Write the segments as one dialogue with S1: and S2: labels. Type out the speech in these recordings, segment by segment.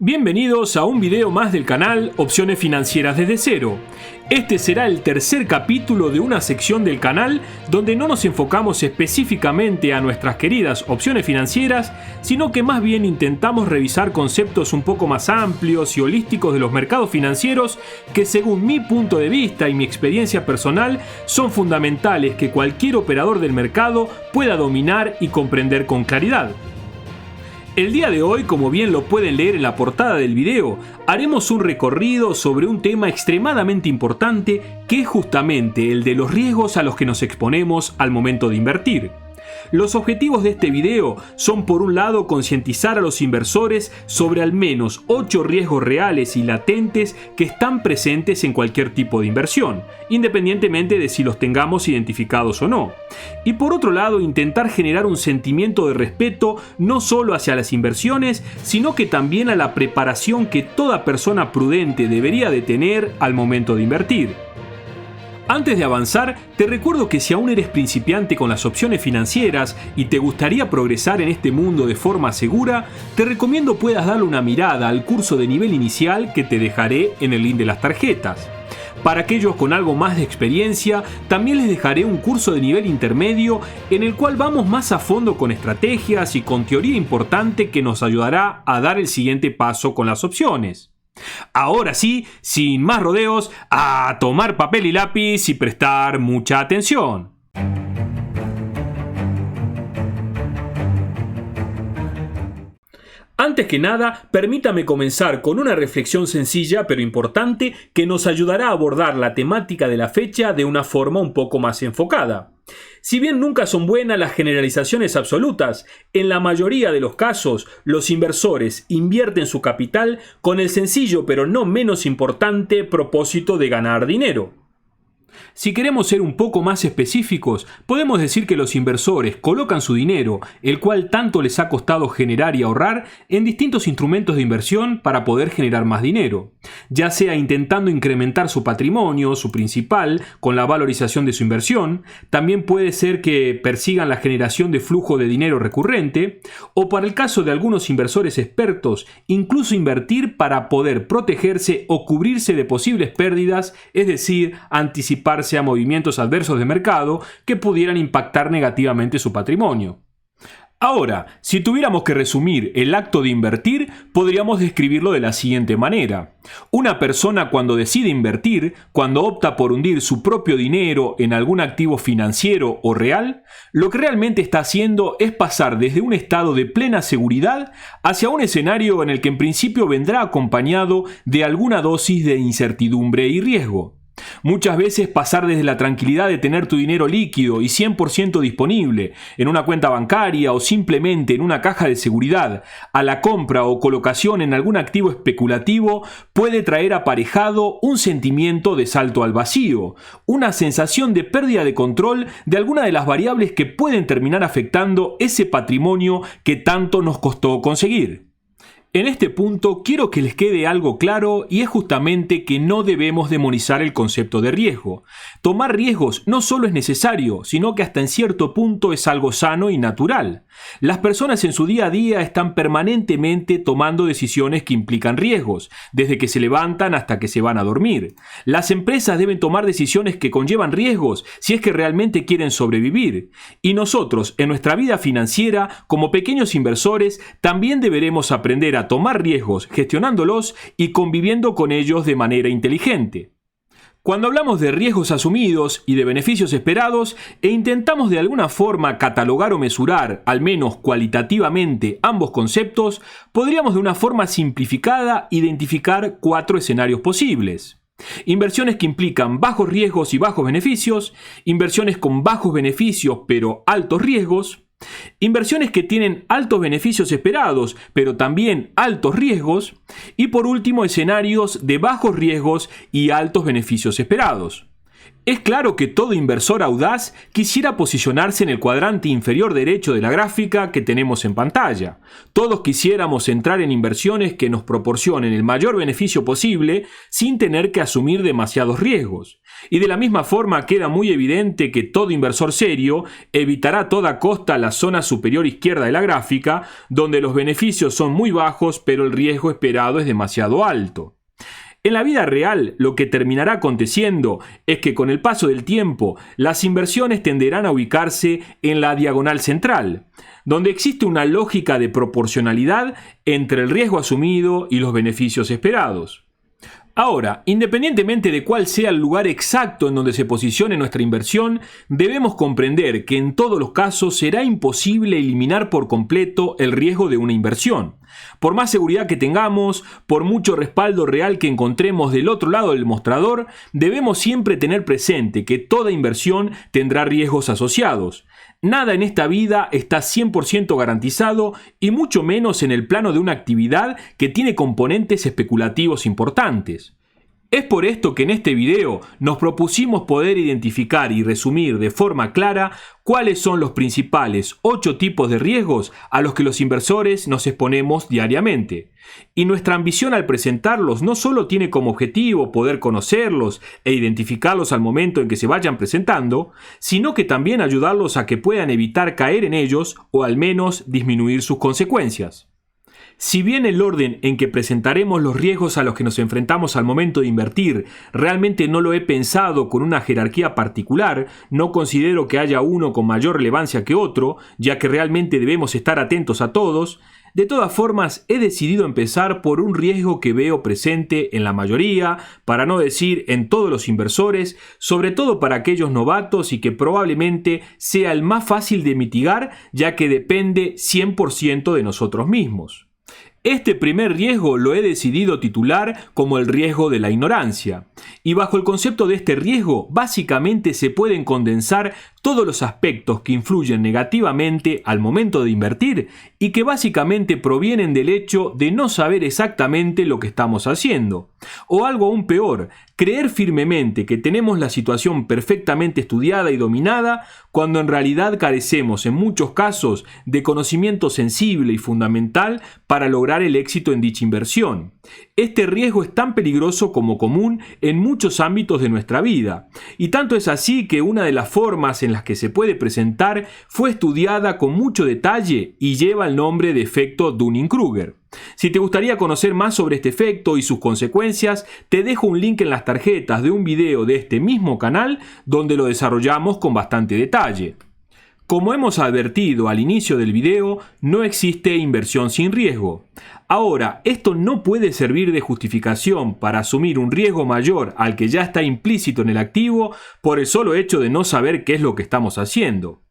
S1: Bienvenidos a un video más del canal Opciones Financieras desde cero. Este será el tercer capítulo de una sección del canal donde no nos enfocamos específicamente a nuestras queridas opciones financieras, sino que más bien intentamos revisar conceptos un poco más amplios y holísticos de los mercados financieros que, según mi punto de vista y mi experiencia personal, son fundamentales que cualquier operador del mercado pueda dominar y comprender con claridad. El día de hoy, como bien lo pueden leer en la portada del video, haremos un recorrido sobre un tema extremadamente importante que es justamente el de los riesgos a los que nos exponemos al momento de invertir. Los objetivos de este video son, por un lado, concientizar a los inversores sobre al menos 8 riesgos reales y latentes que están presentes en cualquier tipo de inversión, independientemente de si los tengamos identificados o no. Y por otro lado, intentar generar un sentimiento de respeto no solo hacia las inversiones, sino que también a la preparación que toda persona prudente debería de tener al momento de invertir. Antes de avanzar, te recuerdo que si aún eres principiante con las opciones financieras y te gustaría progresar en este mundo de forma segura, te recomiendo puedas darle una mirada al curso de nivel inicial que te dejaré en el link de las tarjetas. Para aquellos con algo más de experiencia, también les dejaré un curso de nivel intermedio en el cual vamos más a fondo con estrategias y con teoría importante que nos ayudará a dar el siguiente paso con las opciones. Ahora sí, sin más rodeos, a tomar papel y lápiz y prestar mucha atención. Antes que nada, permítame comenzar con una reflexión sencilla pero importante que nos ayudará a abordar la temática de la fecha de una forma un poco más enfocada. Si bien nunca son buenas las generalizaciones absolutas, en la mayoría de los casos los inversores invierten su capital con el sencillo pero no menos importante propósito de ganar dinero. Si queremos ser un poco más específicos, podemos decir que los inversores colocan su dinero, el cual tanto les ha costado generar y ahorrar, en distintos instrumentos de inversión para poder generar más dinero, ya sea intentando incrementar su patrimonio, su principal, con la valorización de su inversión. También puede ser que persigan la generación de flujo de dinero recurrente, o para el caso de algunos inversores expertos, incluso invertir para poder protegerse o cubrirse de posibles pérdidas, es decir, anticiparse a movimientos adversos de mercado que pudieran impactar negativamente su patrimonio. Ahora, si tuviéramos que resumir el acto de invertir, podríamos describirlo de la siguiente manera. Una persona, cuando decide invertir, cuando opta por hundir su propio dinero en algún activo financiero o real, lo que realmente está haciendo es pasar desde un estado de plena seguridad hacia un escenario en el que en principio vendrá acompañado de alguna dosis de incertidumbre y riesgo. Muchas veces pasar desde la tranquilidad de tener tu dinero líquido y 100% disponible en una cuenta bancaria o simplemente en una caja de seguridad a la compra o colocación en algún activo especulativo puede traer aparejado un sentimiento de salto al vacío, una sensación de pérdida de control de alguna de las variables que pueden terminar afectando ese patrimonio que tanto nos costó conseguir. En este punto quiero que les quede algo claro, y es justamente que no debemos demonizar el concepto de riesgo. Tomar riesgos no solo es necesario, sino que hasta en cierto punto es algo sano y natural. Las personas en su día a día están permanentemente tomando decisiones que implican riesgos, desde que se levantan hasta que se van a dormir. Las empresas deben tomar decisiones que conllevan riesgos si es que realmente quieren sobrevivir. Y nosotros, en nuestra vida financiera, como pequeños inversores, también deberemos aprender a tomar riesgos gestionándolos y conviviendo con ellos de manera inteligente. Cuando hablamos de riesgos asumidos y de beneficios esperados e intentamos de alguna forma catalogar o mesurar, al menos cualitativamente, ambos conceptos, podríamos de una forma simplificada identificar 4 escenarios posibles. Inversiones que implican bajos riesgos y bajos beneficios, inversiones con bajos beneficios pero altos riesgos, inversiones que tienen altos beneficios esperados, pero también altos riesgos, y por último escenarios de bajos riesgos y altos beneficios esperados. Es claro que todo inversor audaz quisiera posicionarse en el cuadrante inferior derecho de la gráfica que tenemos en pantalla. Todos quisiéramos entrar en inversiones que nos proporcionen el mayor beneficio posible sin tener que asumir demasiados riesgos. Y de la misma forma queda muy evidente que todo inversor serio evitará a toda costa la zona superior izquierda de la gráfica, donde los beneficios son muy bajos pero el riesgo esperado es demasiado alto. En la vida real, lo que terminará aconteciendo es que con el paso del tiempo, las inversiones tenderán a ubicarse en la diagonal central, donde existe una lógica de proporcionalidad entre el riesgo asumido y los beneficios esperados. Ahora, independientemente de cuál sea el lugar exacto en donde se posicione nuestra inversión, debemos comprender que en todos los casos será imposible eliminar por completo el riesgo de una inversión. Por más seguridad que tengamos, por mucho respaldo real que encontremos del otro lado del mostrador, debemos siempre tener presente que toda inversión tendrá riesgos asociados. Nada en esta vida está 100% garantizado y mucho menos en el plano de una actividad que tiene componentes especulativos importantes. Es por esto que en este video nos propusimos poder identificar y resumir de forma clara cuáles son los principales 8 tipos de riesgos a los que los inversores nos exponemos diariamente. Y nuestra ambición al presentarlos no solo tiene como objetivo poder conocerlos e identificarlos al momento en que se vayan presentando, sino que también ayudarlos a que puedan evitar caer en ellos o al menos disminuir sus consecuencias. Si bien el orden en que presentaremos los riesgos a los que nos enfrentamos al momento de invertir realmente no lo he pensado con una jerarquía particular, no considero que haya uno con mayor relevancia que otro, ya que realmente debemos estar atentos a todos, de todas formas he decidido empezar por un riesgo que veo presente en la mayoría, para no decir en todos los inversores, sobre todo para aquellos novatos y que probablemente sea el más fácil de mitigar, ya que depende 100% de nosotros mismos. Este primer riesgo lo he decidido titular como el riesgo de la ignorancia. Y bajo el concepto de este riesgo, básicamente se pueden condensar todos los aspectos que influyen negativamente al momento de invertir y que básicamente provienen del hecho de no saber exactamente lo que estamos haciendo. O algo aún peor, creer firmemente que tenemos la situación perfectamente estudiada y dominada cuando en realidad carecemos en muchos casos de conocimiento sensible y fundamental para lograr el éxito en dicha inversión. Este riesgo es tan peligroso como común en muchos ámbitos de nuestra vida, y tanto es así que una de las formas en las que se puede presentar fue estudiada con mucho detalle y lleva el nombre de efecto Dunning-Kruger. Si te gustaría conocer más sobre este efecto y sus consecuencias, te dejo un link en las tarjetas de un video de este mismo canal donde lo desarrollamos con bastante detalle. Como hemos advertido al inicio del video, no existe inversión sin riesgo. Ahora, esto no puede servir de justificación para asumir un riesgo mayor al que ya está implícito en el activo por el solo hecho de no saber qué es lo que estamos haciendo.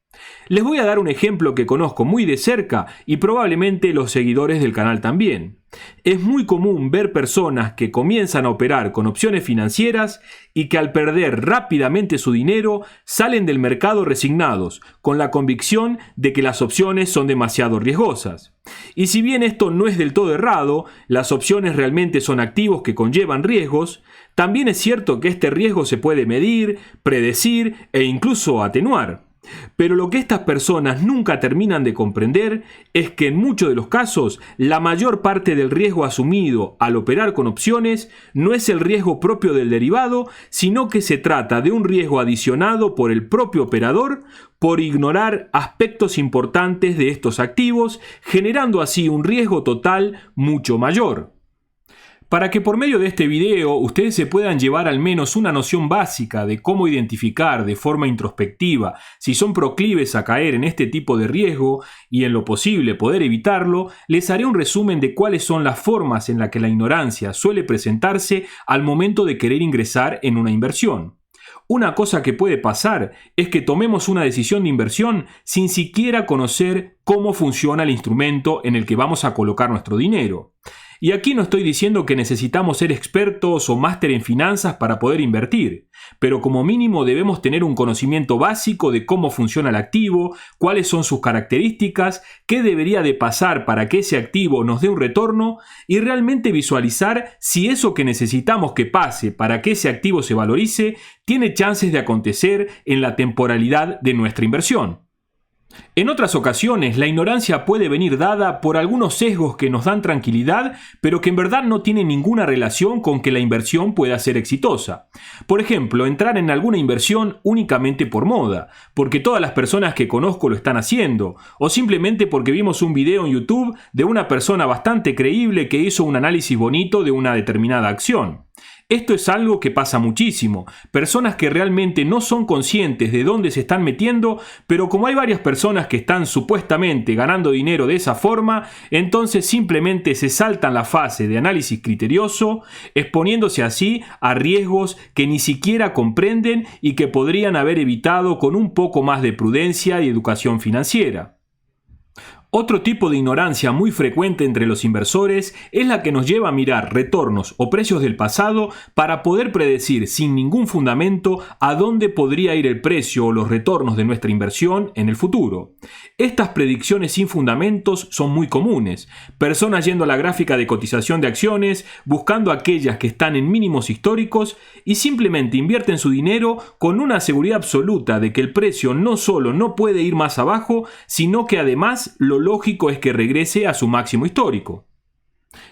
S1: Les voy a dar un ejemplo que conozco muy de cerca y probablemente los seguidores del canal también. Es muy común ver personas que comienzan a operar con opciones financieras y que al perder rápidamente su dinero salen del mercado resignados, con la convicción de que las opciones son demasiado riesgosas. Y si bien esto no es del todo errado, las opciones realmente son activos que conllevan riesgos, también es cierto que este riesgo se puede medir, predecir e incluso atenuar. Pero lo que estas personas nunca terminan de comprender es que en muchos de los casos la mayor parte del riesgo asumido al operar con opciones no es el riesgo propio del derivado, sino que se trata de un riesgo adicionado por el propio operador por ignorar aspectos importantes de estos activos, generando así un riesgo total mucho mayor. Para que por medio de este video ustedes se puedan llevar al menos una noción básica de cómo identificar de forma introspectiva si son proclives a caer en este tipo de riesgo y en lo posible poder evitarlo, les haré un resumen de cuáles son las formas en las que la ignorancia suele presentarse al momento de querer ingresar en una inversión. Una cosa que puede pasar es que tomemos una decisión de inversión sin siquiera conocer cómo funciona el instrumento en el que vamos a colocar nuestro dinero. Y aquí no estoy diciendo que necesitamos ser expertos o máster en finanzas para poder invertir, pero como mínimo debemos tener un conocimiento básico de cómo funciona el activo, cuáles son sus características, qué debería de pasar para que ese activo nos dé un retorno y realmente visualizar si eso que necesitamos que pase para que ese activo se valorice tiene chances de acontecer en la temporalidad de nuestra inversión. En otras ocasiones, la ignorancia puede venir dada por algunos sesgos que nos dan tranquilidad, pero que en verdad no tienen ninguna relación con que la inversión pueda ser exitosa. Por ejemplo, entrar en alguna inversión únicamente por moda, porque todas las personas que conozco lo están haciendo, o simplemente porque vimos un video en YouTube de una persona bastante creíble que hizo un análisis bonito de una determinada acción. Esto es algo que pasa muchísimo, personas que realmente no son conscientes de dónde se están metiendo, pero como hay varias personas que están supuestamente ganando dinero de esa forma, entonces simplemente se saltan la fase de análisis criterioso, exponiéndose así a riesgos que ni siquiera comprenden y que podrían haber evitado con un poco más de prudencia y educación financiera. Otro tipo de ignorancia muy frecuente entre los inversores es la que nos lleva a mirar retornos o precios del pasado para poder predecir sin ningún fundamento a dónde podría ir el precio o los retornos de nuestra inversión en el futuro. Estas predicciones sin fundamentos son muy comunes. Personas yendo a la gráfica de cotización de acciones, buscando aquellas que están en mínimos históricos y simplemente invierten su dinero con una seguridad absoluta de que el precio no solo no puede ir más abajo, sino que además lo lógico es que regrese a su máximo histórico.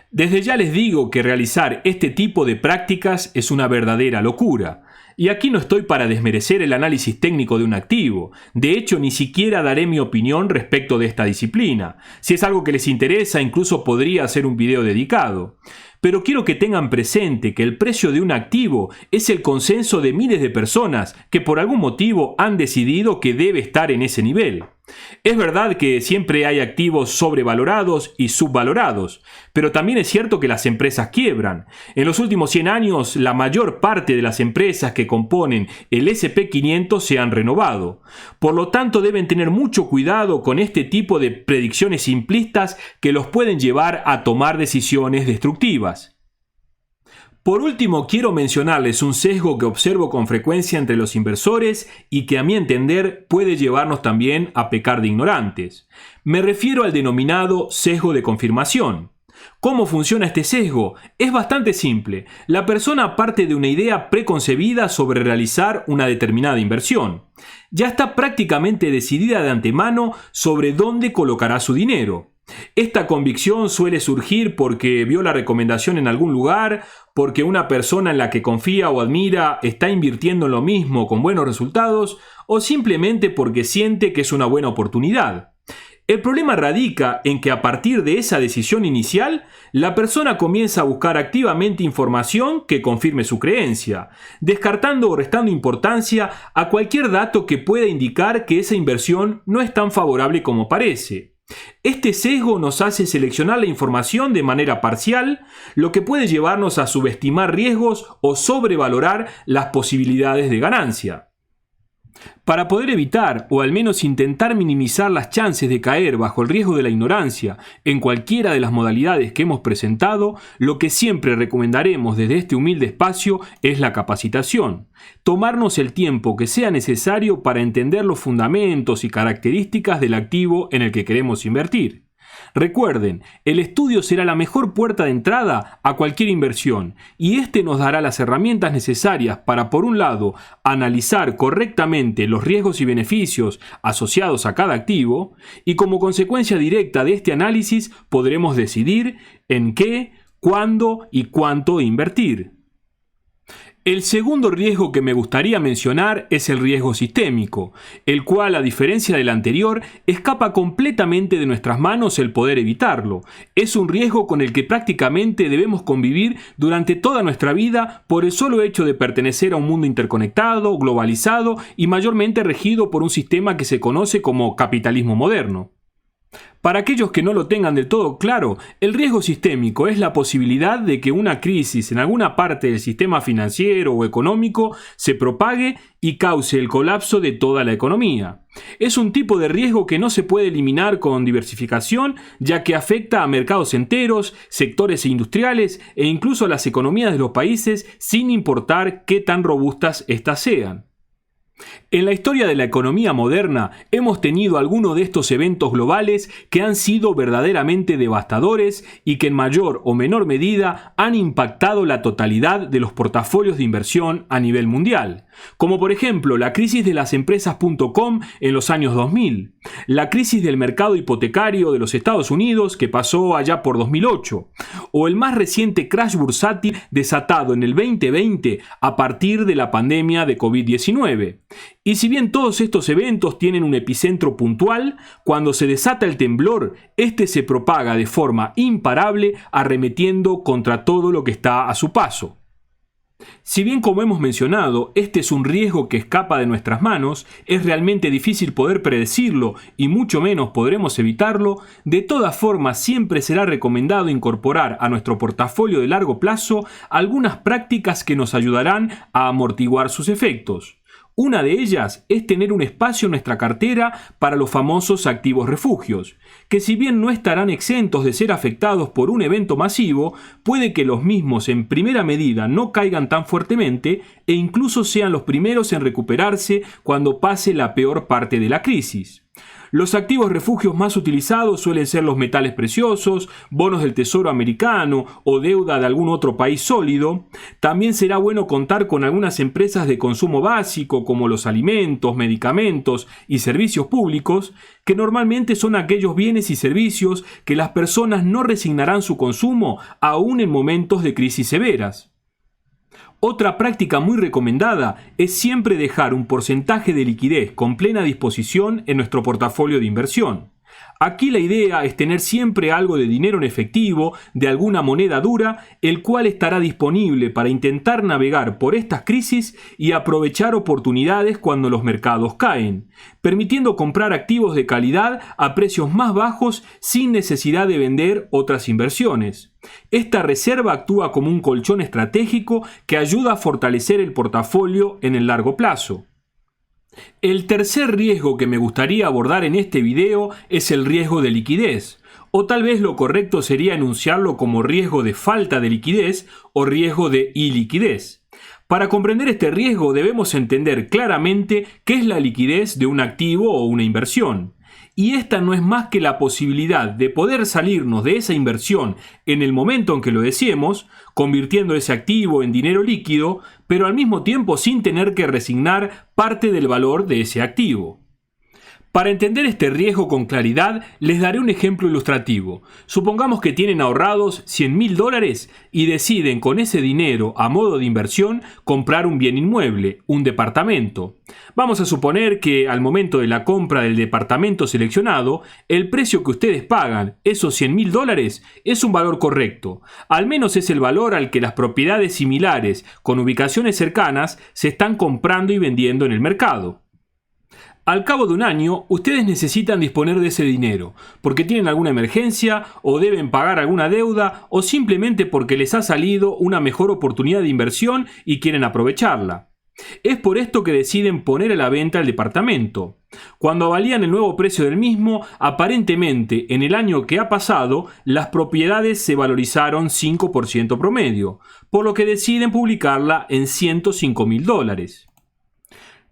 S1: Desde ya les digo que realizar este tipo de prácticas es una verdadera locura. Y aquí no estoy para desmerecer el análisis técnico de un activo. De hecho, ni siquiera daré mi opinión respecto de esta disciplina. Si es algo que les interesa, incluso podría hacer un video dedicado. Pero quiero que tengan presente que el precio de un activo es el consenso de miles de personas que por algún motivo han decidido que debe estar en ese nivel. Es verdad que siempre hay activos sobrevalorados y subvalorados, pero también es cierto que las empresas quiebran. En los últimos 100 años, la mayor parte de las empresas que componen el S&P 500 se han renovado. Por lo tanto, deben tener mucho cuidado con este tipo de predicciones simplistas que los pueden llevar a tomar decisiones destructivas. Por último, quiero mencionarles un sesgo que observo con frecuencia entre los inversores y que a mi entender puede llevarnos también a pecar de ignorantes. Me refiero al denominado sesgo de confirmación. ¿Cómo funciona este sesgo? Es bastante simple. La persona parte de una idea preconcebida sobre realizar una determinada inversión. Ya está prácticamente decidida de antemano sobre dónde colocará su dinero. Esta convicción suele surgir porque vio la recomendación en algún lugar, porque una persona en la que confía o admira está invirtiendo en lo mismo con buenos resultados, o simplemente porque siente que es una buena oportunidad. El problema radica en que a partir de esa decisión inicial, la persona comienza a buscar activamente información que confirme su creencia, descartando o restando importancia a cualquier dato que pueda indicar que esa inversión no es tan favorable como parece. Este sesgo nos hace seleccionar la información de manera parcial, lo que puede llevarnos a subestimar riesgos o sobrevalorar las posibilidades de ganancia. Para poder evitar o al menos intentar minimizar las chances de caer bajo el riesgo de la ignorancia en cualquiera de las modalidades que hemos presentado, lo que siempre recomendaremos desde este humilde espacio es la capacitación. Tomarnos el tiempo que sea necesario para entender los fundamentos y características del activo en el que queremos invertir. Recuerden, el estudio será la mejor puerta de entrada a cualquier inversión y este nos dará las herramientas necesarias para, por un lado, analizar correctamente los riesgos y beneficios asociados a cada activo y como consecuencia directa de este análisis podremos decidir en qué, cuándo y cuánto invertir. El segundo riesgo que me gustaría mencionar es el riesgo sistémico, el cual, a diferencia del anterior, escapa completamente de nuestras manos el poder evitarlo. Es un riesgo con el que prácticamente debemos convivir durante toda nuestra vida por el solo hecho de pertenecer a un mundo interconectado, globalizado y mayormente regido por un sistema que se conoce como capitalismo moderno. Para aquellos que no lo tengan del todo claro, el riesgo sistémico es la posibilidad de que una crisis en alguna parte del sistema financiero o económico se propague y cause el colapso de toda la economía. Es un tipo de riesgo que no se puede eliminar con diversificación, ya que afecta a mercados enteros, sectores industriales e incluso a las economías de los países, sin importar qué tan robustas éstas sean. En la historia de la economía moderna hemos tenido algunos de estos eventos globales que han sido verdaderamente devastadores y que en mayor o menor medida han impactado la totalidad de los portafolios de inversión a nivel mundial, como por ejemplo la crisis de las empresas .com en los años 2000, la crisis del mercado hipotecario de los Estados Unidos que pasó allá por 2008, o el más reciente crash bursátil desatado en el 2020 a partir de la pandemia de COVID-19. Y si bien todos estos eventos tienen un epicentro puntual, cuando se desata el temblor, este se propaga de forma imparable, arremetiendo contra todo lo que está a su paso. Si bien, como hemos mencionado, este es un riesgo que escapa de nuestras manos, es realmente difícil poder predecirlo y mucho menos podremos evitarlo, de todas formas siempre será recomendado incorporar a nuestro portafolio de largo plazo algunas prácticas que nos ayudarán a amortiguar sus efectos. Una de ellas es tener un espacio en nuestra cartera para los famosos activos refugios, que si bien no estarán exentos de ser afectados por un evento masivo, puede que los mismos en primera medida no caigan tan fuertemente e incluso sean los primeros en recuperarse cuando pase la peor parte de la crisis. Los activos refugios más utilizados suelen ser los metales preciosos, bonos del Tesoro americano o deuda de algún otro país sólido. También será bueno contar con algunas empresas de consumo básico como los alimentos, medicamentos y servicios públicos, que normalmente son aquellos bienes y servicios que las personas no resignarán su consumo aún en momentos de crisis severas. Otra práctica muy recomendada es siempre dejar un porcentaje de liquidez con plena disposición en nuestro portafolio de inversión. Aquí la idea es tener siempre algo de dinero en efectivo, de alguna moneda dura, el cual estará disponible para intentar navegar por estas crisis y aprovechar oportunidades cuando los mercados caen, permitiendo comprar activos de calidad a precios más bajos sin necesidad de vender otras inversiones. Esta reserva actúa como un colchón estratégico que ayuda a fortalecer el portafolio en el largo plazo. El tercer riesgo que me gustaría abordar en este video es el riesgo de liquidez, o tal vez lo correcto sería enunciarlo como riesgo de falta de liquidez o riesgo de iliquidez. Para comprender este riesgo debemos entender claramente qué es la liquidez de un activo o una inversión. Y esta no es más que la posibilidad de poder salirnos de esa inversión en el momento en que lo deseemos, convirtiendo ese activo en dinero líquido, pero al mismo tiempo sin tener que resignar parte del valor de ese activo. Para entender este riesgo con claridad, les daré un ejemplo ilustrativo. Supongamos que tienen ahorrados $100.000 y deciden con ese dinero, a modo de inversión, comprar un bien inmueble, un departamento. Vamos a suponer que al momento de la compra del departamento seleccionado, el precio que ustedes pagan, esos $100.000, es un valor correcto. Al menos es el valor al que las propiedades similares, con ubicaciones cercanas, se están comprando y vendiendo en el mercado. Al cabo de un año, ustedes necesitan disponer de ese dinero, porque tienen alguna emergencia, o deben pagar alguna deuda, o simplemente porque les ha salido una mejor oportunidad de inversión y quieren aprovecharla. Es por esto que deciden poner a la venta el departamento. Cuando avalían el nuevo precio del mismo, aparentemente en el año que ha pasado, las propiedades se valorizaron 5% promedio, por lo que deciden publicarla en $105.000.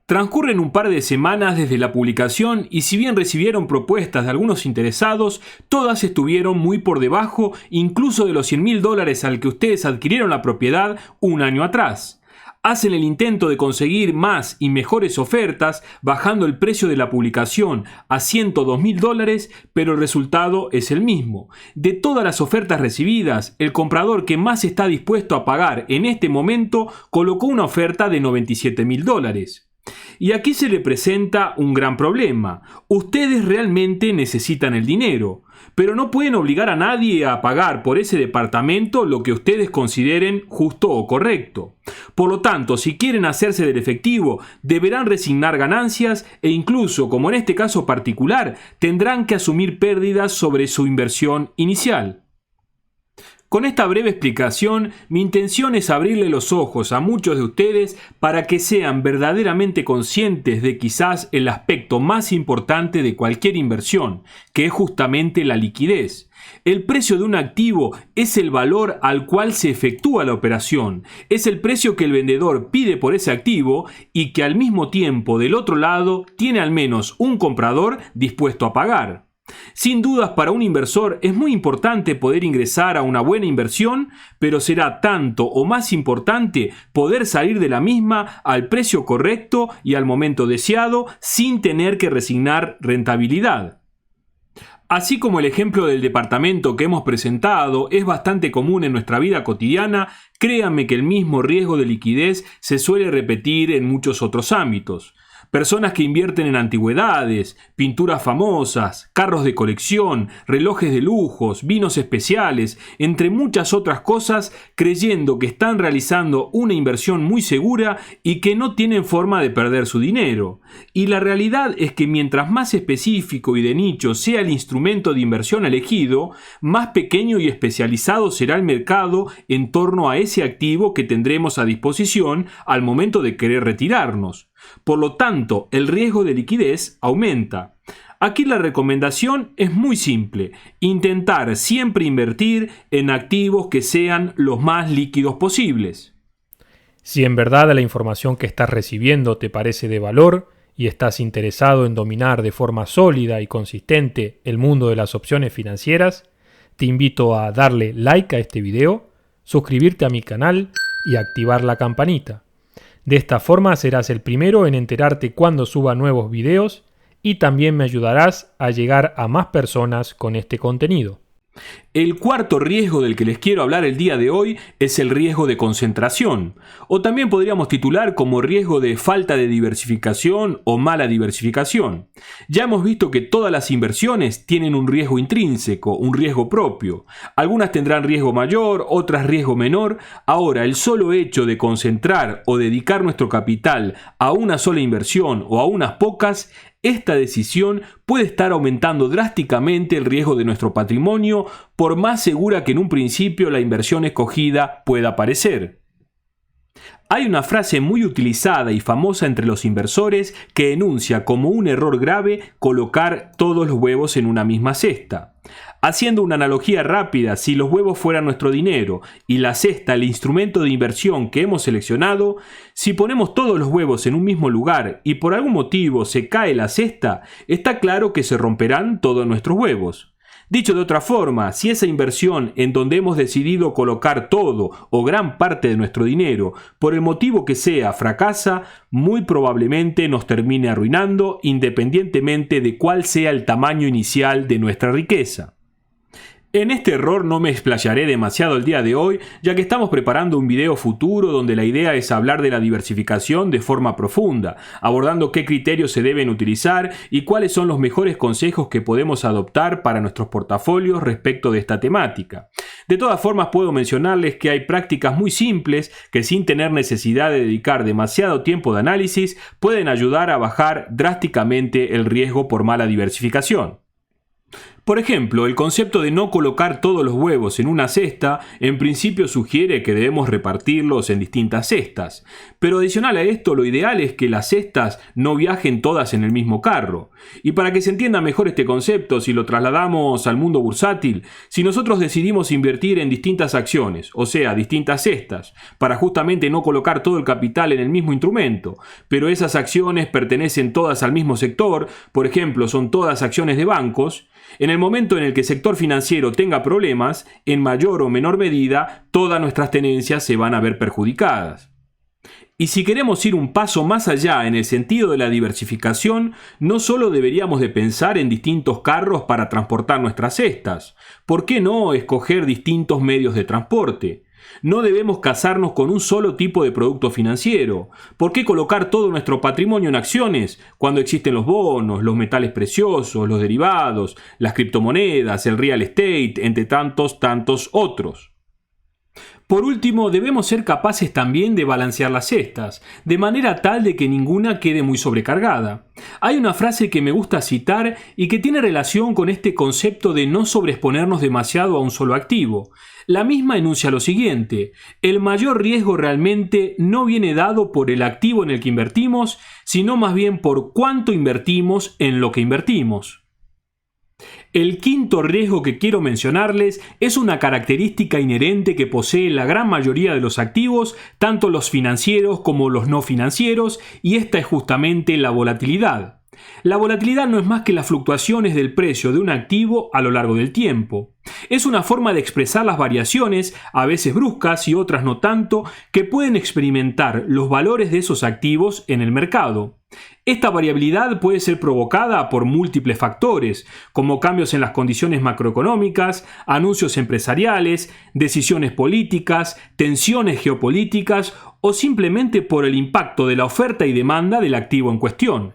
S1: Transcurren un par de semanas desde la publicación y si bien recibieron propuestas de algunos interesados, todas estuvieron muy por debajo incluso de los $100.000 al que ustedes adquirieron la propiedad un año atrás. Hacen el intento de conseguir más y mejores ofertas, bajando el precio de la publicación a $102.000, pero el resultado es el mismo. De todas las ofertas recibidas, el comprador que más está dispuesto a pagar en este momento colocó una oferta de $97.000. Y aquí se le presenta un gran problema. Ustedes realmente necesitan el dinero, pero no pueden obligar a nadie a pagar por ese departamento lo que ustedes consideren justo o correcto. Por lo tanto, si quieren hacerse del efectivo, deberán resignar ganancias e incluso, como en este caso particular, tendrán que asumir pérdidas sobre su inversión inicial. Con esta breve explicación, mi intención es abrirle los ojos a muchos de ustedes para que sean verdaderamente conscientes de quizás el aspecto más importante de cualquier inversión, que es justamente la liquidez. El precio de un activo es el valor al cual se efectúa la operación, es el precio que el vendedor pide por ese activo y que al mismo tiempo del otro lado tiene al menos un comprador dispuesto a pagar. Sin dudas, para un inversor es muy importante poder ingresar a una buena inversión, pero será tanto o más importante poder salir de la misma al precio correcto y al momento deseado sin tener que resignar rentabilidad. Así como el ejemplo del departamento que hemos presentado es bastante común en nuestra vida cotidiana, créanme que el mismo riesgo de liquidez se suele repetir en muchos otros ámbitos. Personas que invierten en antigüedades, pinturas famosas, carros de colección, relojes de lujos, vinos especiales, entre muchas otras cosas, creyendo que están realizando una inversión muy segura y que no tienen forma de perder su dinero. Y la realidad es que mientras más específico y de nicho sea el instrumento de inversión elegido, más pequeño y especializado será el mercado en torno a ese activo que tendremos a disposición al momento de querer retirarnos. Por lo tanto, el riesgo de liquidez aumenta. Aquí la recomendación es muy simple: intentar siempre invertir en activos que sean los más líquidos posibles.
S2: Si en verdad la información que estás recibiendo te parece de valor y estás interesado en dominar de forma sólida y consistente el mundo de las opciones financieras, te invito a darle like a este video, suscribirte a mi canal y activar la campanita. De esta forma serás el primero en enterarte cuando suba nuevos videos y también me ayudarás a llegar a más personas con este contenido.
S1: El cuarto riesgo del que les quiero hablar el día de hoy es el riesgo de concentración, o también podríamos titular como riesgo de falta de diversificación o mala diversificación. Ya hemos visto que todas las inversiones tienen un riesgo intrínseco, un riesgo propio. Algunas tendrán riesgo mayor, otras riesgo menor. Ahora, el solo hecho de concentrar o dedicar nuestro capital a una sola inversión o a unas pocas, esta decisión puede estar aumentando drásticamente el riesgo de nuestro patrimonio, por más segura que en un principio la inversión escogida pueda parecer. Hay una frase muy utilizada y famosa entre los inversores que enuncia como un error grave colocar todos los huevos en una misma cesta. Haciendo una analogía rápida, si los huevos fueran nuestro dinero y la cesta el instrumento de inversión que hemos seleccionado, si ponemos todos los huevos en un mismo lugar y por algún motivo se cae la cesta, está claro que se romperán todos nuestros huevos. Dicho de otra forma, si esa inversión en donde hemos decidido colocar todo o gran parte de nuestro dinero, por el motivo que sea, fracasa, muy probablemente nos termine arruinando independientemente de cuál sea el tamaño inicial de nuestra riqueza. En este error no me explayaré demasiado el día de hoy, ya que estamos preparando un video futuro donde la idea es hablar de la diversificación de forma profunda, abordando qué criterios se deben utilizar y cuáles son los mejores consejos que podemos adoptar para nuestros portafolios respecto de esta temática. De todas formas, puedo mencionarles que hay prácticas muy simples que, sin tener necesidad de dedicar demasiado tiempo de análisis, pueden ayudar a bajar drásticamente el riesgo por mala diversificación. Por ejemplo, el concepto de no colocar todos los huevos en una cesta en principio sugiere que debemos repartirlos en distintas cestas, pero adicional a esto, lo ideal es que las cestas no viajen todas en el mismo carro. Y para que se entienda mejor este concepto, si lo trasladamos al mundo bursátil, si nosotros decidimos invertir en distintas acciones, o sea, distintas cestas, para justamente no colocar todo el capital en el mismo instrumento, pero esas acciones pertenecen todas al mismo sector, por ejemplo, son todas acciones de bancos, en el momento en el que el sector financiero tenga problemas, en mayor o menor medida, todas nuestras tenencias se van a ver perjudicadas. Y si queremos ir un paso más allá en el sentido de la diversificación, no solo deberíamos de pensar en distintos carros para transportar nuestras cestas. ¿Por qué no escoger distintos medios de transporte? No debemos casarnos con un solo tipo de producto financiero. ¿Por qué colocar todo nuestro patrimonio en acciones cuando existen los bonos, los metales preciosos, los derivados, las criptomonedas, el real estate, entre tantos otros? Por último, debemos ser capaces también de balancear las cestas, de manera tal de que ninguna quede muy sobrecargada. Hay una frase que me gusta citar y que tiene relación con este concepto de no sobreexponernos demasiado a un solo activo. La misma enuncia lo siguiente: el mayor riesgo realmente no viene dado por el activo en el que invertimos, sino más bien por cuánto invertimos en lo que invertimos. El quinto riesgo que quiero mencionarles es una característica inherente que posee la gran mayoría de los activos, tanto los financieros como los no financieros, y esta es justamente la volatilidad. La volatilidad no es más que las fluctuaciones del precio de un activo a lo largo del tiempo. Es una forma de expresar las variaciones, a veces bruscas y otras no tanto, que pueden experimentar los valores de esos activos en el mercado. Esta variabilidad puede ser provocada por múltiples factores, como cambios en las condiciones macroeconómicas, anuncios empresariales, decisiones políticas, tensiones geopolíticas o simplemente por el impacto de la oferta y demanda del activo en cuestión.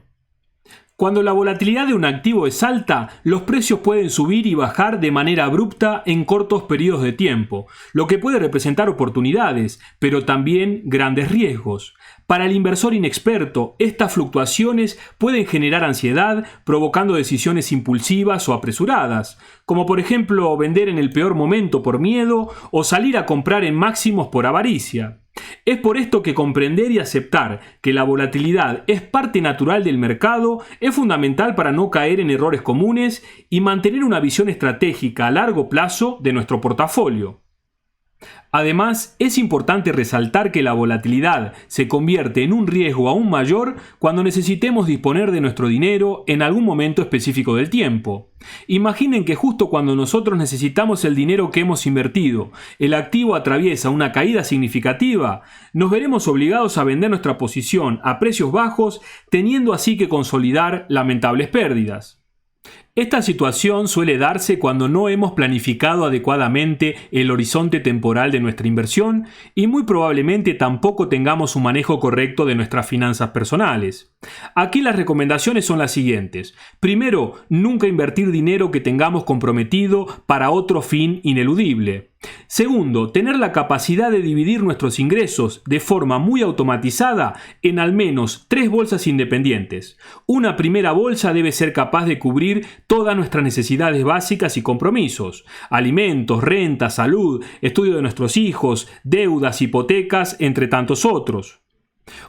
S1: Cuando la volatilidad de un activo es alta, los precios pueden subir y bajar de manera abrupta en cortos periodos de tiempo, lo que puede representar oportunidades, pero también grandes riesgos. Para el inversor inexperto, estas fluctuaciones pueden generar ansiedad, provocando decisiones impulsivas o apresuradas, como por ejemplo vender en el peor momento por miedo o salir a comprar en máximos por avaricia. Es por esto que comprender y aceptar que la volatilidad es parte natural del mercado es fundamental para no caer en errores comunes y mantener una visión estratégica a largo plazo de nuestro portafolio. Además, es importante resaltar que la volatilidad se convierte en un riesgo aún mayor cuando necesitemos disponer de nuestro dinero en algún momento específico del tiempo. Imaginen que justo cuando nosotros necesitamos el dinero que hemos invertido, el activo atraviesa una caída significativa, nos veremos obligados a vender nuestra posición a precios bajos, teniendo así que consolidar lamentables pérdidas. Esta situación suele darse cuando no hemos planificado adecuadamente el horizonte temporal de nuestra inversión y muy probablemente tampoco tengamos un manejo correcto de nuestras finanzas personales. Aquí las recomendaciones son las siguientes. Primero, nunca invertir dinero que tengamos comprometido para otro fin ineludible. Segundo, tener la capacidad de dividir nuestros ingresos de forma muy automatizada en al menos 3 bolsas independientes. Una primera bolsa debe ser capaz de cubrir todas nuestras necesidades básicas y compromisos: alimentos, renta, salud, estudio de nuestros hijos, deudas, hipotecas, entre tantos otros.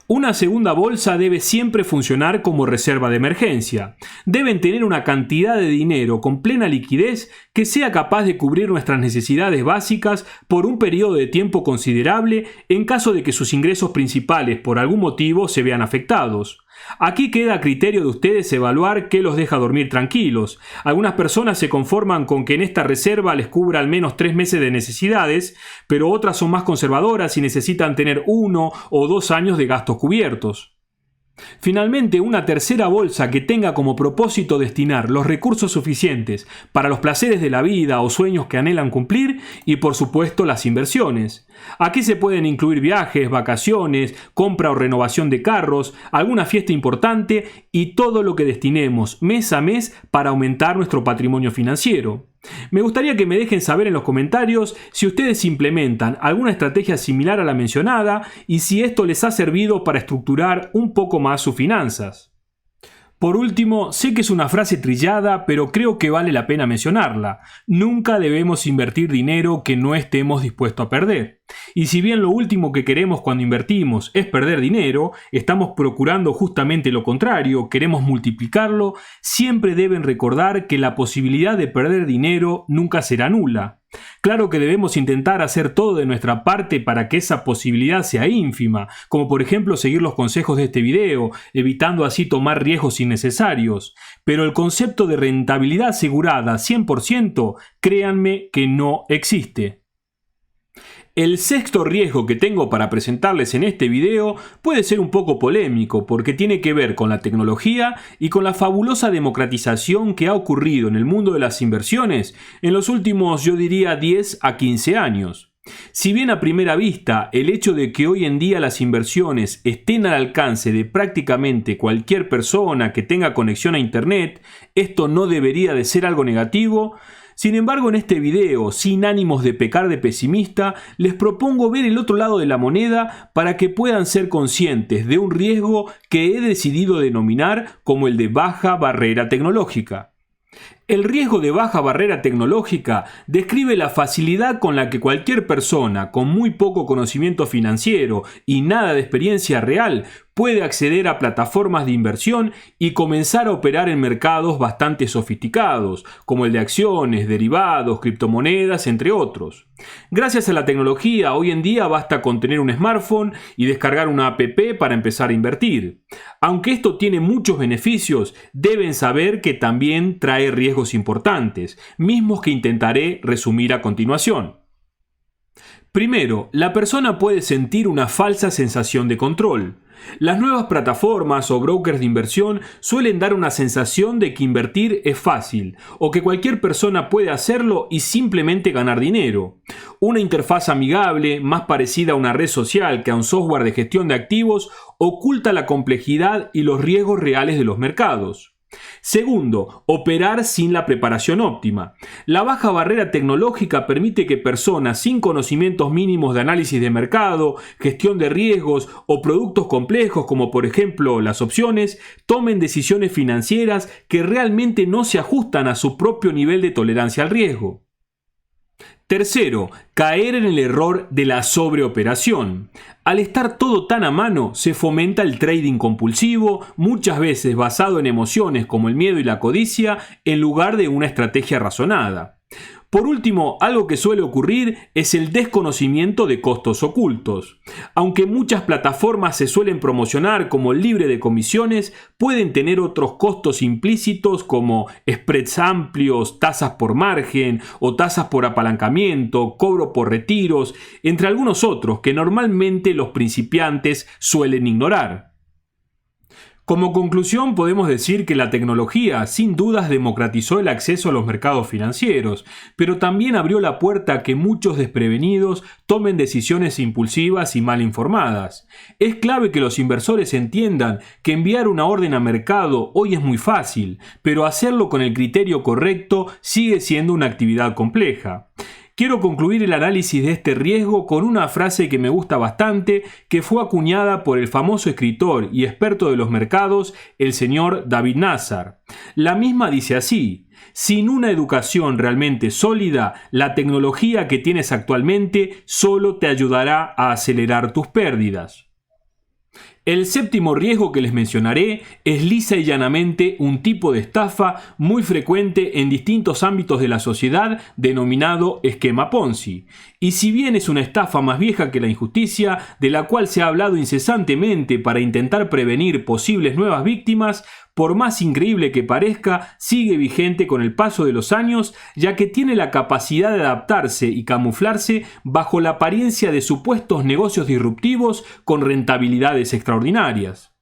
S1: Una segunda bolsa debe siempre funcionar como reserva de emergencia. Deben tener una cantidad de dinero con plena liquidez que sea capaz de cubrir nuestras necesidades básicas por un periodo de tiempo considerable en caso de que sus ingresos principales por algún motivo se vean afectados. Aquí queda a criterio de ustedes evaluar qué los deja dormir tranquilos. Algunas personas se conforman con que en esta reserva les cubra al menos 3 meses de necesidades, pero otras son más conservadoras y necesitan tener 1 o 2 años de gastos cubiertos. Finalmente, una tercera bolsa que tenga como propósito destinar los recursos suficientes para los placeres de la vida o sueños que anhelan cumplir y, por supuesto, las inversiones. Aquí se pueden incluir viajes, vacaciones, compra o renovación de carros, alguna fiesta importante y todo lo que destinemos mes a mes para aumentar nuestro patrimonio financiero. Me gustaría que me dejen saber en los comentarios si ustedes implementan alguna estrategia similar a la mencionada y si esto les ha servido para estructurar un poco más sus finanzas. Por último, sé que es una frase trillada, pero creo que vale la pena mencionarla. Nunca debemos invertir dinero que no estemos dispuestos a perder. Y si bien lo último que queremos cuando invertimos es perder dinero, estamos procurando justamente lo contrario, queremos multiplicarlo, siempre deben recordar que la posibilidad de perder dinero nunca será nula. Claro que debemos intentar hacer todo de nuestra parte para que esa posibilidad sea ínfima, como por ejemplo seguir los consejos de este video, evitando así tomar riesgos innecesarios. Pero el concepto de rentabilidad asegurada 100%, créanme que no existe. El sexto riesgo que tengo para presentarles en este video puede ser un poco polémico porque tiene que ver con la tecnología y con la fabulosa democratización que ha ocurrido en el mundo de las inversiones en los últimos, yo diría, 10 a 15 años. Si bien a primera vista el hecho de que hoy en día las inversiones estén al alcance de prácticamente cualquier persona que tenga conexión a Internet, esto no debería de ser algo negativo. Sin embargo, en este video, sin ánimos de pecar de pesimista, les propongo ver el otro lado de la moneda para que puedan ser conscientes de un riesgo que he decidido denominar como el de baja barrera tecnológica. El riesgo de baja barrera tecnológica describe la facilidad con la que cualquier persona con muy poco conocimiento financiero y nada de experiencia real puede acceder a plataformas de inversión y comenzar a operar en mercados bastante sofisticados, como el de acciones, derivados, criptomonedas, entre otros. Gracias a la tecnología, hoy en día basta con tener un smartphone y descargar una app para empezar a invertir. Aunque esto tiene muchos beneficios, deben saber que también trae riesgos importantes, mismos que intentaré resumir a continuación. Primero, la persona puede sentir una falsa sensación de control. Las nuevas plataformas o brokers de inversión suelen dar una sensación de que invertir es fácil o que cualquier persona puede hacerlo y simplemente ganar dinero. Una interfaz amigable, más parecida a una red social que a un software de gestión de activos, oculta la complejidad y los riesgos reales de los mercados. Segundo, operar sin la preparación óptima. La baja barrera tecnológica permite que personas sin conocimientos mínimos de análisis de mercado, gestión de riesgos o productos complejos como por ejemplo las opciones, tomen decisiones financieras que realmente no se ajustan a su propio nivel de tolerancia al riesgo. Tercero, caer en el error de la sobreoperación. Al estar todo tan a mano, se fomenta el trading compulsivo, muchas veces basado en emociones como el miedo y la codicia, en lugar de una estrategia razonada. Por último, algo que suele ocurrir es el desconocimiento de costos ocultos. Aunque muchas plataformas se suelen promocionar como libre de comisiones, pueden tener otros costos implícitos como spreads amplios, tasas por margen o tasas por apalancamiento, cobro por retiros, entre algunos otros que normalmente los principiantes suelen ignorar. Como conclusión, podemos decir que la tecnología sin dudas democratizó el acceso a los mercados financieros, pero también abrió la puerta a que muchos desprevenidos tomen decisiones impulsivas y mal informadas. Es clave que los inversores entiendan que enviar una orden a mercado hoy es muy fácil, pero hacerlo con el criterio correcto sigue siendo una actividad compleja. Quiero concluir el análisis de este riesgo con una frase que me gusta bastante, que fue acuñada por el famoso escritor y experto de los mercados, el señor David Nassar. La misma dice así: sin una educación realmente sólida, la tecnología que tienes actualmente solo te ayudará a acelerar tus pérdidas. El séptimo riesgo que les mencionaré es lisa y llanamente un tipo de estafa muy frecuente en distintos ámbitos de la sociedad denominado esquema Ponzi. Y si bien es una estafa más vieja que la injusticia, de la cual se ha hablado incesantemente para intentar prevenir posibles nuevas víctimas, por más increíble que parezca, sigue vigente con el paso de los años, ya que tiene la capacidad de adaptarse y camuflarse bajo la apariencia de supuestos negocios disruptivos con rentabilidades extraordinarias.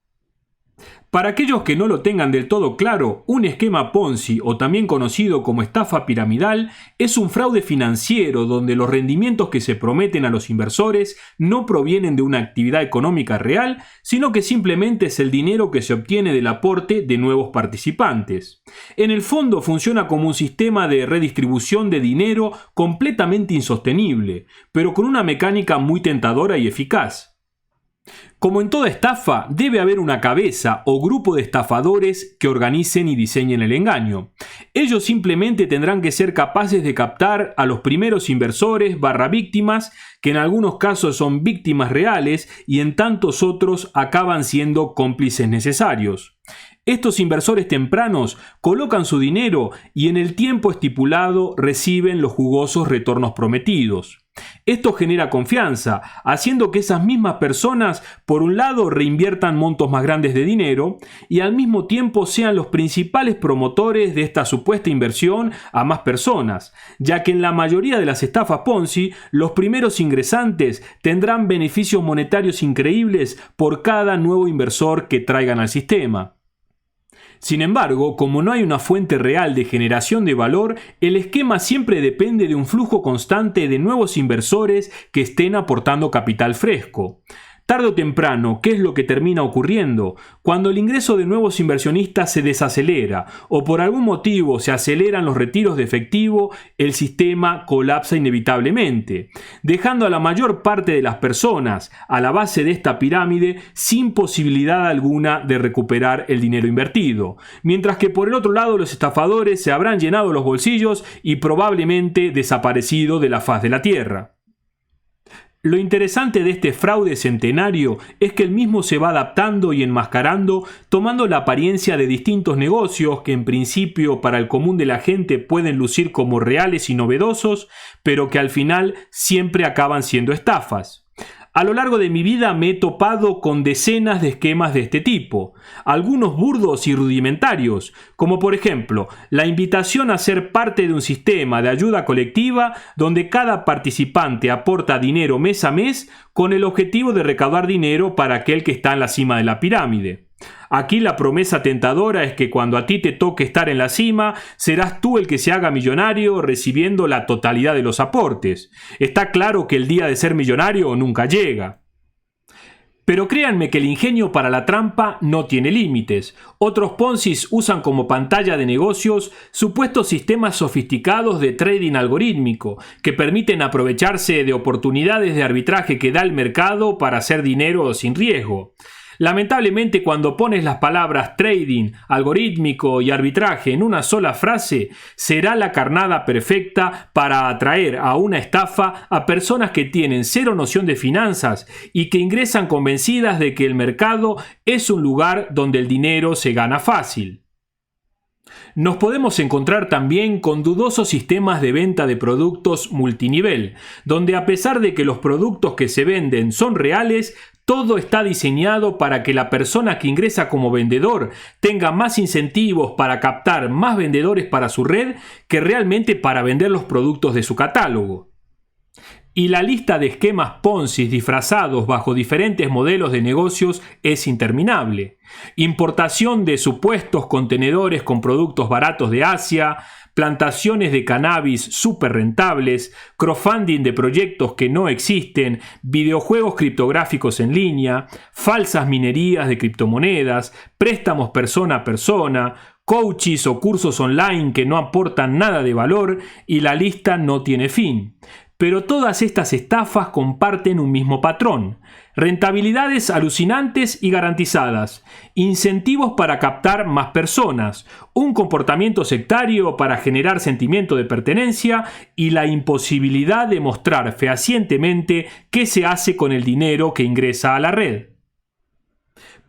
S1: Para aquellos que no lo tengan del todo claro, un esquema Ponzi, o también conocido como estafa piramidal, es un fraude financiero donde los rendimientos que se prometen a los inversores no provienen de una actividad económica real, sino que simplemente es el dinero que se obtiene del aporte de nuevos participantes. En el fondo funciona como un sistema de redistribución de dinero completamente insostenible, pero con una mecánica muy tentadora y eficaz. Como en toda estafa, debe haber una cabeza o grupo de estafadores que organicen y diseñen el engaño. Ellos simplemente tendrán que ser capaces de captar a los primeros inversores / víctimas, que en algunos casos son víctimas reales y en tantos otros acaban siendo cómplices necesarios. Estos inversores tempranos colocan su dinero y en el tiempo estipulado reciben los jugosos retornos prometidos. Esto genera confianza, haciendo que esas mismas personas, por un lado, reinviertan montos más grandes de dinero y al mismo tiempo sean los principales promotores de esta supuesta inversión a más personas, ya que en la mayoría de las estafas Ponzi, los primeros ingresantes tendrán beneficios monetarios increíbles por cada nuevo inversor que traigan al sistema. Sin embargo, como no hay una fuente real de generación de valor, el esquema siempre depende de un flujo constante de nuevos inversores que estén aportando capital fresco. Tarde o temprano, ¿qué es lo que termina ocurriendo? Cuando el ingreso de nuevos inversionistas se desacelera o por algún motivo se aceleran los retiros de efectivo, el sistema colapsa inevitablemente, dejando a la mayor parte de las personas a la base de esta pirámide sin posibilidad alguna de recuperar el dinero invertido, mientras que por el otro lado los estafadores se habrán llenado los bolsillos y probablemente desaparecido de la faz de la tierra. Lo interesante de este fraude centenario es que el mismo se va adaptando y enmascarando, tomando la apariencia de distintos negocios que en principio para el común de la gente pueden lucir como reales y novedosos, pero que al final siempre acaban siendo estafas. A lo largo de mi vida me he topado con decenas de esquemas de este tipo, algunos burdos y rudimentarios, como por ejemplo la invitación a ser parte de un sistema de ayuda colectiva donde cada participante aporta dinero mes a mes con el objetivo de recaudar dinero para aquel que está en la cima de la pirámide. Aquí la promesa tentadora es que cuando a ti te toque estar en la cima, serás tú el que se haga millonario recibiendo la totalidad de los aportes. Está claro que el día de ser millonario nunca llega. Pero créanme que el ingenio para la trampa no tiene límites. Otros Ponzis usan como pantalla de negocios supuestos sistemas sofisticados de trading algorítmico que permiten aprovecharse de oportunidades de arbitraje que da el mercado para hacer dinero sin riesgo. Lamentablemente, cuando pones las palabras trading, algorítmico y arbitraje en una sola frase, será la carnada perfecta para atraer a una estafa a personas que tienen cero noción de finanzas y que ingresan convencidas de que el mercado es un lugar donde el dinero se gana fácil. Nos podemos encontrar también con dudosos sistemas de venta de productos multinivel, donde a pesar de que los productos que se venden son reales, todo está diseñado para que la persona que ingresa como vendedor tenga más incentivos para captar más vendedores para su red que realmente para vender los productos de su catálogo. Y la lista de esquemas Ponzi disfrazados bajo diferentes modelos de negocios es interminable. Importación de supuestos contenedores con productos baratos de Asia, plantaciones de cannabis súper rentables, crowdfunding de proyectos que no existen, videojuegos criptográficos en línea, falsas minerías de criptomonedas, préstamos persona a persona, coaches o cursos online que no aportan nada de valor y la lista no tiene fin. Pero todas estas estafas comparten un mismo patrón: rentabilidades alucinantes y garantizadas, incentivos para captar más personas, un comportamiento sectario para generar sentimiento de pertenencia y la imposibilidad de mostrar fehacientemente qué se hace con el dinero que ingresa a la red.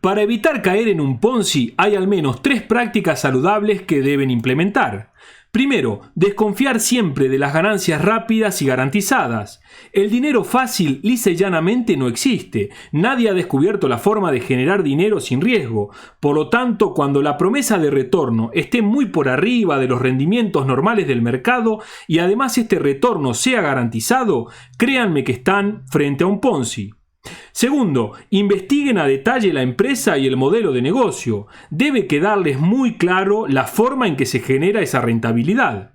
S1: Para evitar caer en un Ponzi hay al menos 3 prácticas saludables que deben implementar. Primero, desconfiar siempre de las ganancias rápidas y garantizadas. El dinero fácil lisa y llanamente no existe. Nadie ha descubierto la forma de generar dinero sin riesgo. Por lo tanto, cuando la promesa de retorno esté muy por arriba de los rendimientos normales del mercado y además este retorno sea garantizado, créanme que están frente a un Ponzi. Segundo, investiguen a detalle la empresa y el modelo de negocio. Debe quedarles muy claro la forma en que se genera esa rentabilidad.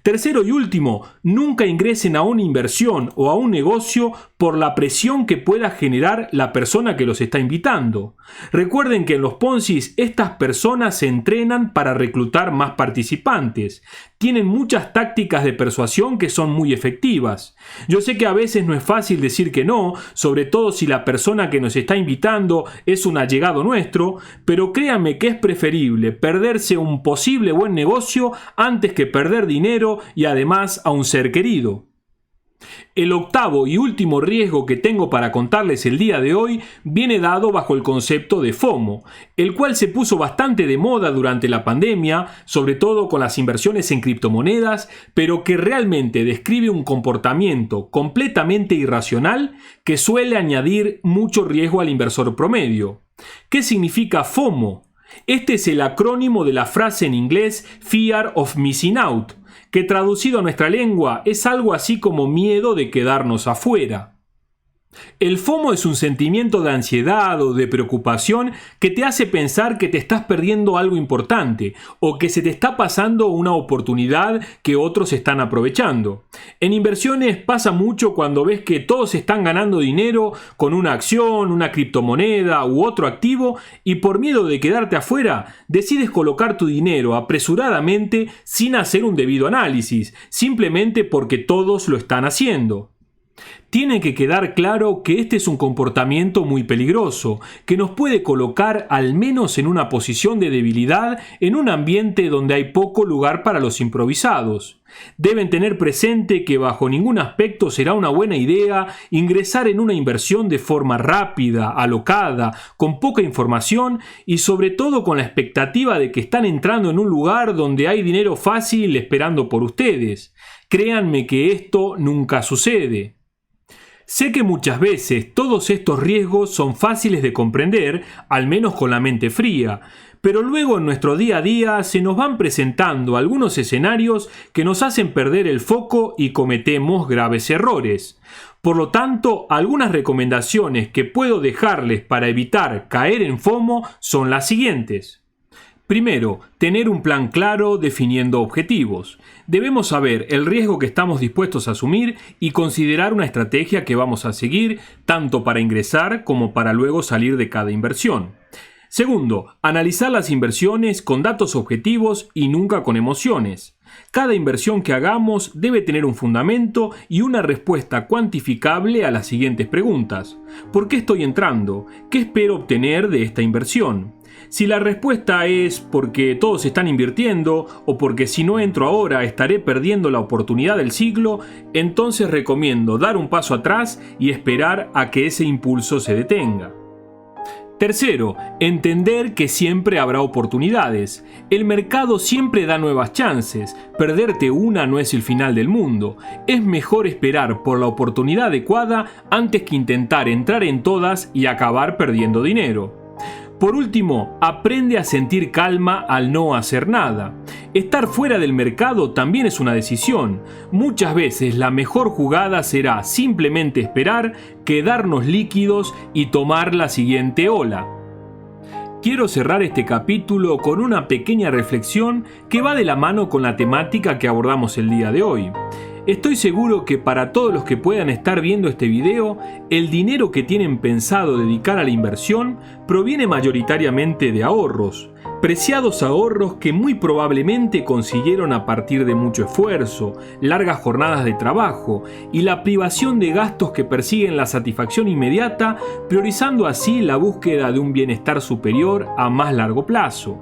S1: Tercero y último, nunca ingresen a una inversión o a un negocio por la presión que pueda generar la persona que los está invitando. Recuerden que en los Ponzis estas personas se entrenan para reclutar más participantes. Tienen muchas tácticas de persuasión que son muy efectivas. Yo sé que a veces no es fácil decir que no, sobre todo si la persona que nos está invitando es un allegado nuestro, pero créanme que es preferible perderse un posible buen negocio antes que perder dinero y además a un ser querido. El octavo y último riesgo que tengo para contarles el día de hoy viene dado bajo el concepto de FOMO, el cual se puso bastante de moda durante la pandemia, sobre todo con las inversiones en criptomonedas, pero que realmente describe un comportamiento completamente irracional que suele añadir mucho riesgo al inversor promedio. ¿Qué significa FOMO? Este es el acrónimo de la frase en inglés Fear of Missing Out, que traducido a nuestra lengua es algo así como miedo de quedarnos afuera. El FOMO es un sentimiento de ansiedad o de preocupación que te hace pensar que te estás perdiendo algo importante o que se te está pasando una oportunidad que otros están aprovechando. En inversiones pasa mucho cuando ves que todos están ganando dinero con una acción, una criptomoneda u otro activo y por miedo de quedarte afuera decides colocar tu dinero apresuradamente sin hacer un debido análisis, simplemente porque todos lo están haciendo. Tiene que quedar claro que este es un comportamiento muy peligroso, que nos puede colocar al menos en una posición de debilidad en un ambiente donde hay poco lugar para los improvisados. Deben tener presente que bajo ningún aspecto será una buena idea ingresar en una inversión de forma rápida, alocada, con poca información y sobre todo con la expectativa de que están entrando en un lugar donde hay dinero fácil esperando por ustedes. Créanme que esto nunca sucede. Sé que muchas veces todos estos riesgos son fáciles de comprender, al menos con la mente fría, pero luego en nuestro día a día se nos van presentando algunos escenarios que nos hacen perder el foco y cometemos graves errores. Por lo tanto, algunas recomendaciones que puedo dejarles para evitar caer en FOMO son las siguientes. Primero, tener un plan claro definiendo objetivos. Debemos saber el riesgo que estamos dispuestos a asumir y considerar una estrategia que vamos a seguir tanto para ingresar como para luego salir de cada inversión. Segundo, analizar las inversiones con datos objetivos y nunca con emociones. Cada inversión que hagamos debe tener un fundamento y una respuesta cuantificable a las siguientes preguntas. ¿Por qué estoy entrando? ¿Qué espero obtener de esta inversión? Si la respuesta es porque todos están invirtiendo o porque si no entro ahora estaré perdiendo la oportunidad del siglo, entonces recomiendo dar un paso atrás y esperar a que ese impulso se detenga. Tercero, entender que siempre habrá oportunidades. El mercado siempre da nuevas chances. Perderte una no es el final del mundo. Es mejor esperar por la oportunidad adecuada antes que intentar entrar en todas y acabar perdiendo dinero. Por último, aprende a sentir calma al no hacer nada. Estar fuera del mercado también es una decisión. Muchas veces la mejor jugada será simplemente esperar, quedarnos líquidos y tomar la siguiente ola. Quiero cerrar este capítulo con una pequeña reflexión que va de la mano con la temática que abordamos el día de hoy. Estoy seguro que para todos los que puedan estar viendo este video, el dinero que tienen pensado dedicar a la inversión proviene mayoritariamente de ahorros. Preciados ahorros que muy probablemente consiguieron a partir de mucho esfuerzo, largas jornadas de trabajo y la privación de gastos que persiguen la satisfacción inmediata, priorizando así la búsqueda de un bienestar superior a más largo plazo.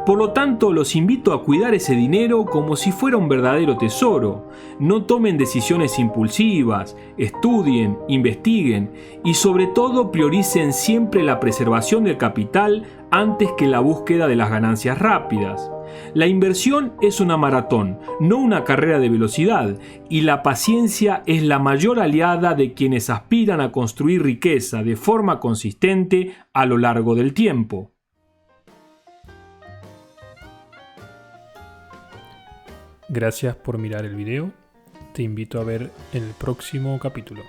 S1: Por lo tanto, los invito a cuidar ese dinero como si fuera un verdadero tesoro. No tomen decisiones impulsivas, estudien, investiguen y sobre todo prioricen siempre la preservación del capital antes que la búsqueda de las ganancias rápidas. La inversión es una maratón, no una carrera de velocidad, y la paciencia es la mayor aliada de quienes aspiran a construir riqueza de forma consistente a lo largo del tiempo.
S2: Gracias por mirar el video. Te invito a ver el próximo capítulo.